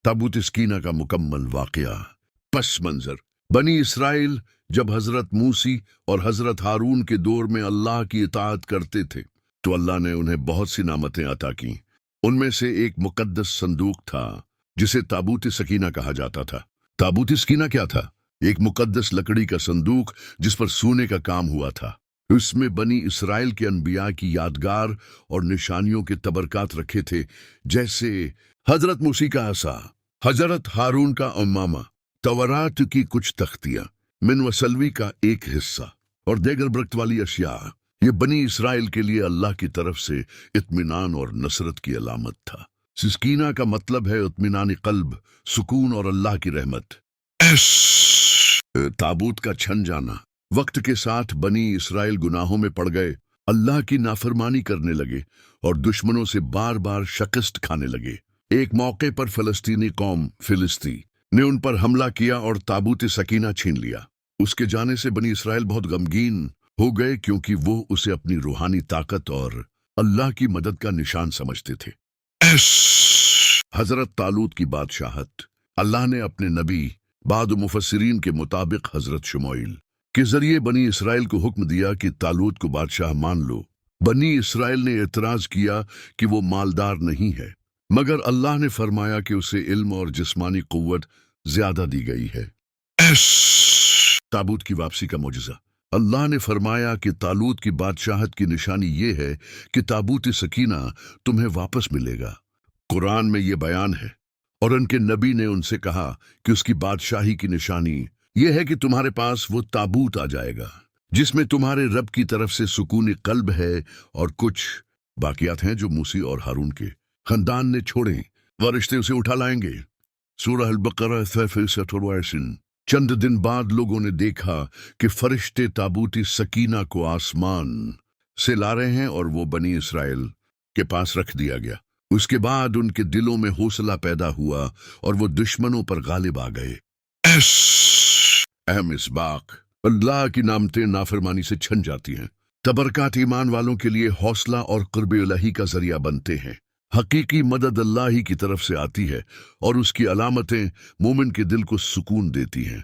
ताबूत सकीना का मुकम्मल वाकया। पस मंजर, बनी इसराइल जब हजरत मूसी और हजरत हारून के दौर में अल्लाह की इताअत करते थे तो अल्लाह ने उन्हें बहुत सी नामतें अता की। उनमें से एक मुकद्दस संदूक था जिसे ताबूत सकीना कहा जाता था। ताबूत सकीना क्या था? एक मुकद्दस लकड़ी का संदूक जिस पर सोने का काम हुआ था। उसमें बनी इसराइल के अनबिया की यादगार और निशानियों के तबरकात रखे थे, जैसे हजरत मूसी का असा, हजरत हारून का उम्मामा, तवरात की कुछ तख्तियां, मिन वसलवी का एक हिस्सा और देगर बरकत वाली अशिया। ये बनी इसराइल के लिए अल्लाह की तरफ से इत्मीनान और नसरत की अलामत था। सिस्कीना का मतलब है इत्मीनान कल्ब, सुकून और अल्लाह की रहमत। ताबूत का छन जाना। वक्त के साथ बनी इसराइल गुनाहों में पड़ गए, अल्लाह की नाफरमानी करने लगे और दुश्मनों से बार बार शिकस्त खाने लगे। एक मौके पर फलस्तीनी कौम फिलिस्ती ने उन पर हमला किया और ताबूत सकीना छीन लिया। उसके जाने से बनी इसराइल बहुत गमगीन हो गए क्योंकि वो उसे अपनी रूहानी ताकत और अल्लाह की मदद का निशान समझते थे। हजरत तालूत की बादशाहत। अल्लाह ने अपने नबी बाद मुफस्सिरीन के मुताबिक हजरत शुमैल के जरिए बनी इसराइल को हुक्म दिया कि तालूत को बादशाह मान लो। बनी इसराइल ने एतराज किया कि वो मालदार नहीं है, मगर अल्लाह ने फरमाया कि उसे इल्म और जिस्मानी कुव्वत ज्यादा दी गई है। ताबूत की वापसी का मौजज़ा। अल्लाह ने फरमाया कि तालूत की बादशाहत की निशानी ये है कि ताबूत सकीना तुम्हें वापस मिलेगा। कुरान में ये बयान है और उनके नबी ने उनसे कहा कि उसकी बादशाही की निशानी यह है कि तुम्हारे पास वो ताबूत आ जाएगा जिसमें तुम्हारे रब की तरफ से सुकून कल्ब है और कुछ बाकियात हैं जो मूसी और हारून के खानदान ने छोड़े, फरिश्ते उसे उठा लाएंगे। सूरह अल-बकरा 63। चंद दिन बाद लोगों ने देखा कि फरिश्ते ताबूती सकीना को आसमान से ला रहे हैं और वो बनी इसराइल के पास रख दिया गया। उसके बाद उनके दिलों में हौसला पैदा हुआ और वो दुश्मनों पर गालिब आ गए। अहम इसबाक। अल्लाह की नामतें नाफरमानी से छन जाती हैं। तबरकात ईमान वालों के लिए हौसला और क़ुर्ब इलाही का जरिया बनते हैं। हकीकी मदद अल्लाह ही की तरफ से आती है और उसकी अलामतें मोमिन के दिल को सुकून देती हैं।